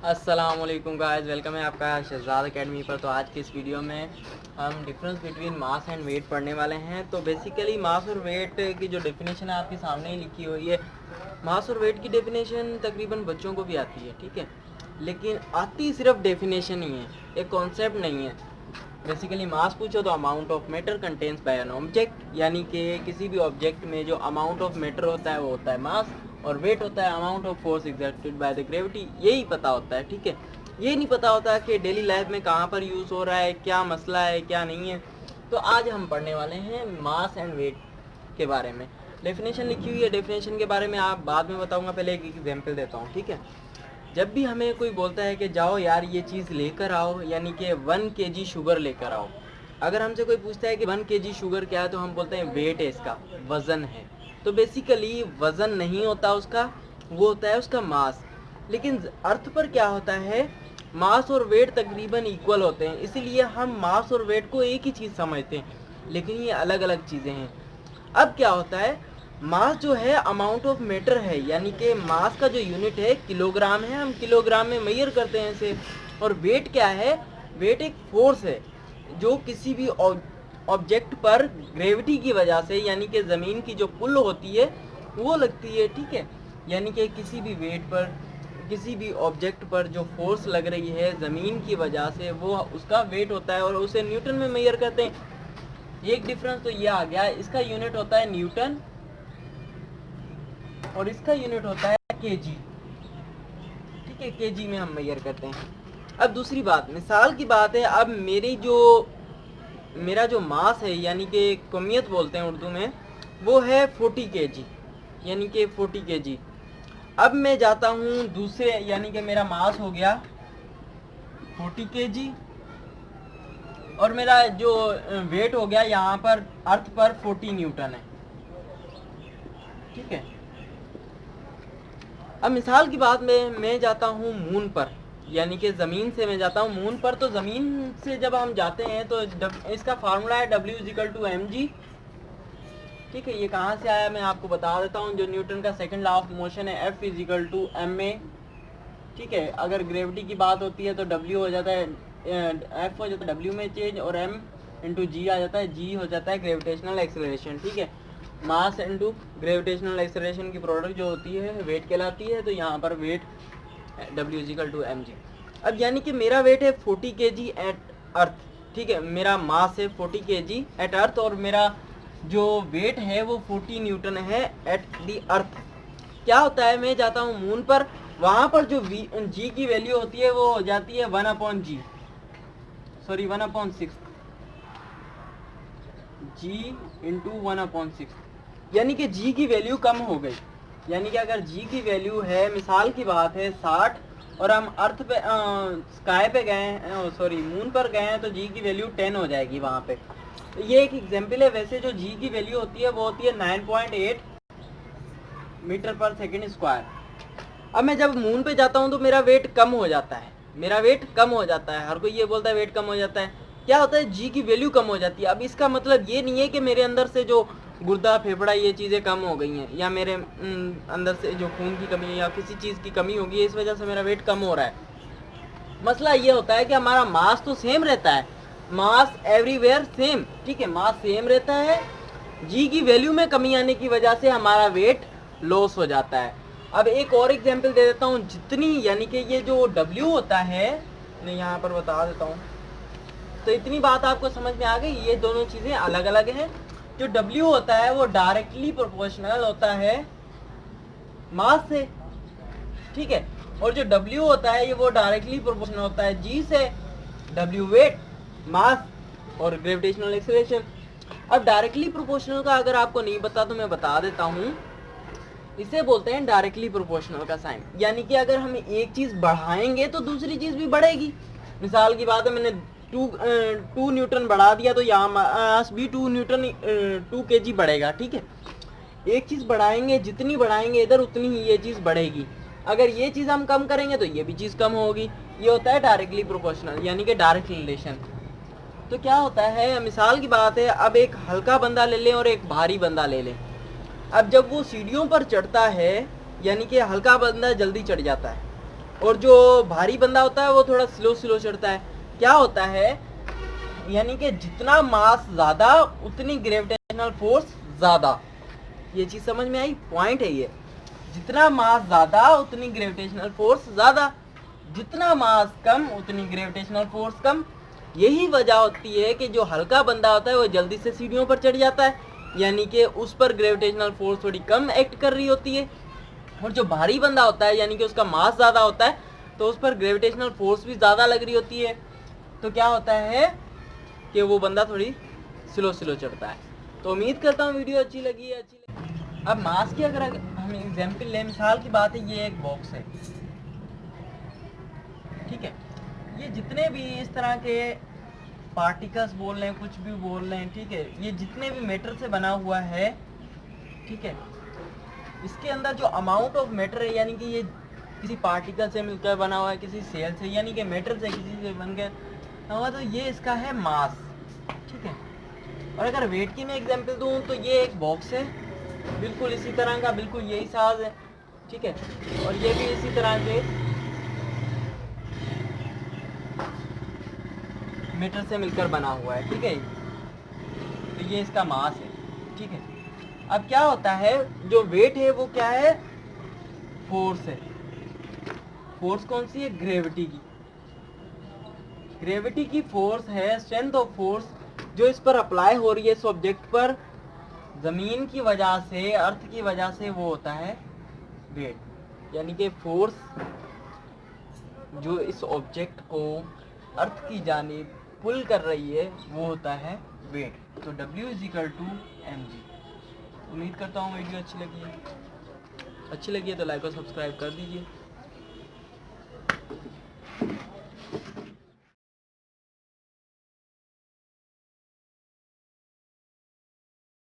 अस्सलामुअलैकुम guys, welcome है आपका शहजाद एकेडमी पर। तो आज की इस वीडियो में हम difference between mass and weight पढ़ने वाले हैं। तो बेसिकली मास और वेट की जो डेफिनेशन है आपके सामने ही लिखी हुई है। मास और वेट की डेफिनेशन तकरीबन बच्चों को भी आती है, ठीक है, लेकिन आती सिर्फ डेफिनेशन ही है, एक कॉन्सेप्ट नहीं है। बेसिकली मास पूछो तो amount of matter contains by an object, यानी कि किसी भी ऑब्जेक्ट में जो अमाउंट ऑफ मैटर होता है वो होता है मास, और वेट होता है amount of force exerted by the gravity. यही पता होता है, ठीक है। ये नहीं पता होता कि डेली लाइफ में कहाँ पर यूज़ हो रहा है, क्या मसला है, क्या नहीं है। तो आज हम पढ़ने वाले हैं मास एंड वेट के बारे में। डेफिनेशन लिखी हुई है, डेफिनेशन के बारे में आप बाद में बताऊंगा, पहले एक एग्जाम्पल देता हूँ, ठीक है। जब भी हमें कोई बोलता है कि जाओ यार ये चीज़ लेकर आओ, यानी कि 1 kg शुगर लेकर आओ, अगर हमसे कोई पूछता है कि 1 kg शुगर क्या है, तो हम बोलते हैं वेट है, इसका वज़न है। तो बेसिकली वज़न नहीं होता उसका, वो होता है उसका मास। लेकिन अर्थ पर क्या होता है, मास और वेट तकरीबन इक्वल होते हैं, इसीलिए हम मास और वेट को एक ही चीज़ समझते हैं, लेकिन ये अलग अलग चीज़ें हैं। अब क्या होता है, मास जो है अमाउंट ऑफ मैटर है, यानी कि मास का जो यूनिट है किलोग्राम है, हम किलोग्राम में मेजर करते हैं इसे। और वेट क्या है, वेट एक फोर्स है जो किसी भी ऑब्जेक्ट पर ग्रेविटी की वजह से, यानी कि ज़मीन की जो पुल होती है वो लगती है, ठीक है। यानी कि किसी भी वेट पर, किसी भी ऑब्जेक्ट पर जो फोर्स लग रही है ज़मीन की वजह से, वो उसका वेट होता है और उसे न्यूटन में मेजर करते हैं। एक डिफरेंस तो ये आ गया, इसका यूनिट होता है न्यूटन और इसका यूनिट होता है केजी, ठीक है, केजी में हम मेजर करते हैं। अब दूसरी बात, मिसाल की बात है, अब मेरा जो मास है, यानी कि कमियत बोलते हैं उर्दू में, वो है 40 kg, यानी कि 40 kg। अब मैं जाता हूँ दूसरे, यानी कि मेरा मास हो गया 40 kg और मेरा जो वेट हो गया यहाँ पर अर्थ पर 40 न्यूटन है, ठीक है। अब मिसाल की बात में मैं जाता हूँ मून पर, यानी कि ज़मीन से मैं जाता हूँ मून पर। तो ज़मीन से जब हम जाते हैं तो इसका फार्मूला है W=mg, ठीक है। ये कहाँ से आया मैं आपको बता देता हूँ, जो न्यूटन का सेकंड लॉ ऑफ मोशन है, F=ma, ठीक है। अगर ग्रेविटी की बात होती है तो W हो जाता है, F हो जाता है W में चेंज, और m इंटू जी आ जाता है, G हो जाता है ग्रेविटेशनल एक्सेलरेशन, ठीक है। मास इंटू ग्रेविटेशनल एक्सेलरेशन की प्रोडक्ट जो होती है वेट कहलाती है। तो यहाँ पर वेट W=mg। अब यानी कि मेरा वेट है 40 kg एट अर्थ, ठीक है, मेरा मास है 40 kg एट अर्थ, और मेरा जो वेट है वो 40 न्यूटन है एट दी अर्थ। क्या होता है, मैं जाता हूँ मून पर, वहाँ पर जो जी की वैल्यू होती है वो हो जाती है 1/6, जी इंटू 1/6, यानी कि जी की वैल्यू कम हो गई। यानी कि अगर जी की वैल्यू है, मिसाल की बात है 60, और हम अर्थ पे स्काई पे गए, मून पर गए हैं, तो जी की वैल्यू 10 हो जाएगी वहाँ पे। तो ये एक एग्जाम्पल है। वैसे जो जी की वैल्यू होती है वो होती है 9.8 मीटर पर सेकेंड स्क्वायर। अब मैं जब मून पे जाता हूँ तो मेरा वेट कम हो जाता है, मेरा वेट कम हो जाता है। हर कोई ये बोलता है वेट कम हो जाता है, क्या होता है, जी की वैल्यू कम हो जाती है। अब इसका मतलब ये नहीं है कि मेरे अंदर से जो गुर्दा फेफड़ा ये चीज़ें कम हो गई हैं, या मेरे अंदर से जो खून की कमी है या किसी चीज़ की कमी होगी है, इस वजह से मेरा वेट कम हो रहा है। मसला ये होता है कि हमारा मास तो सेम रहता है, मास एवरीवेयर सेम, ठीक है, मास सेम रहता है, जी की वैल्यू में कमी आने की वजह से हमारा वेट लॉस हो जाता है। अब एक और एग्जांपल दे देता हूँ, जितनी, यानी कि ये जो W होता है, मैं यहाँ पर बता देता हूँ, तो इतनी बात आपको समझ में आ गई, ये दोनों चीज़ें अलग अलग हैं। जो W होता है वो डायरेक्टली प्रोपोर्शनल होता है मास से, ठीक है, और जो W होता है ये वो डायरेक्टली प्रोपोर्शनल होता है G से। W वेट, मास और ग्रेविटेशनल एक्सेलरेशन। अब डायरेक्टली प्रोपोर्शनल का अगर आपको नहीं पता तो मैं बता देता हूँ, इसे बोलते हैं डायरेक्टली प्रोपोर्शनल का साइन। यानी कि अगर हम एक चीज़ बढ़ाएंगे तो दूसरी चीज़ भी बढ़ेगी। मिसाल की बात है, मैंने 2 न्यूटन बढ़ा दिया तो यहाँ मास भी 2 kg बढ़ेगा, ठीक है। एक चीज़ बढ़ाएंगे, जितनी बढ़ाएंगे इधर उतनी ही ये चीज़ बढ़ेगी। अगर ये चीज़ हम कम करेंगे तो ये भी चीज़ कम होगी। ये होता है डायरेक्टली प्रोपोर्शनल, यानी कि डायरेक्ट रिलेशन। तो क्या होता है, मिसाल की बात है, अब एक हल्का बंदा ले लें और एक भारी बंदा ले लें। अब जब वो सीढ़ियों पर चढ़ता है, यानी कि हल्का बंदा जल्दी चढ़ जाता है, और जो भारी बंदा होता है वो थोड़ा स्लो स्लो चढ़ता है। क्या होता है, यानी कि जितना मास ज़्यादा उतनी ग्रेविटेशनल फोर्स ज़्यादा। ये चीज़ समझ में आई? पॉइंट है ये, जितना मास ज़्यादा उतनी ग्रेविटेशनल फोर्स ज़्यादा, जितना मास कम उतनी ग्रेविटेशनल फोर्स कम। यही वजह होती है कि जो हल्का बंदा होता है वो जल्दी से सीढ़ियों पर चढ़ जाता है, यानी कि उस पर ग्रेविटेशनल फोर्स थोड़ी कम एक्ट कर रही होती है। और जो भारी बंदा होता है, यानी कि उसका मास ज़्यादा होता है, तो उस पर ग्रेविटेशनल फोर्स भी ज़्यादा लग रही होती है। तो क्या होता है कि वो बंदा थोड़ी स्लो स्लो चढ़ता है। तो उम्मीद करता हूँ वीडियो अच्छी लगी है। अब मास की अगर हम एग्जाम्पल लें, मिसाल की बात है, ये एक बॉक्स है, ठीक है। ये जितने भी इस तरह के पार्टिकल्स बोल रहे हैं, कुछ भी बोल रहे हैं, ठीक है, ये जितने भी मैटर से बना हुआ है, ठीक है, इसके अंदर जो अमाउंट ऑफ मैटर है, यानी कि ये किसी पार्टिकल से मिलकर बना हुआ है, किसी सेल से, यानी कि मैटर से किसी से बन गया हुआ, तो ये इसका है मास, ठीक है। और अगर वेट की मैं एग्जांपल दूं तो ये एक बॉक्स है, बिल्कुल इसी तरह का, बिल्कुल यही साइज है, ठीक है, और ये भी इसी तरह के मीटर से मिलकर बना हुआ है, ठीक है। तो ये इसका मास है, ठीक है। अब क्या होता है, जो वेट है वो क्या है, फोर्स है। फोर्स कौन सी है, ग्रेविटी की। ग्रेविटी की फोर्स है, स्ट्रेंथ ऑफ फोर्स जो इस पर अप्लाई हो रही है इस ऑब्जेक्ट पर, जमीन की वजह से, अर्थ की वजह से, वो होता है वेट। यानी कि फोर्स जो इस ऑब्जेक्ट को अर्थ की जानिब पुल कर रही है वो होता है वेट। तो W = mg। उम्मीद करता हूँ वीडियो अच्छी लगी है तो लाइक और सब्सक्राइब कर दीजिए।